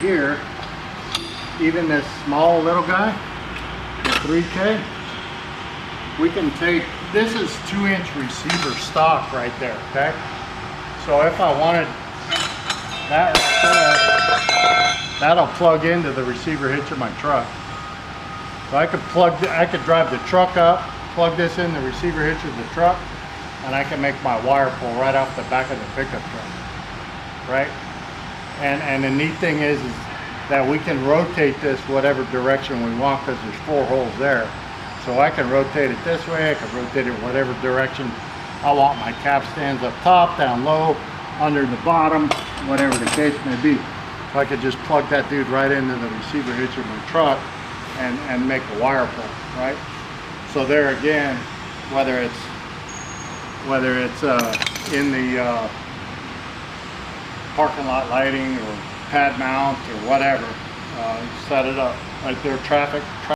Here, even this small little guy, the 3K, we can take, this is 2-inch receiver stock right there, okay? So if I wanted that right there, that'll plug into the receiver hitch of my truck. So I could drive the truck up, plug this in the receiver hitch of the truck, and I can make my wire pull right off the back of the pickup truck, right? And the neat thing is that we can rotate this whatever direction we want, because there's 4 holes there. So I can rotate it this way, I can rotate it whatever direction I want my cap stands, up top, down low, under the bottom, whatever the case may be. So I could just plug that dude right into the receiver hitch of my truck and make a wire pull, right? So there again, whether it's in the parking lot lighting or pad mount or whatever, set it up right there, traffic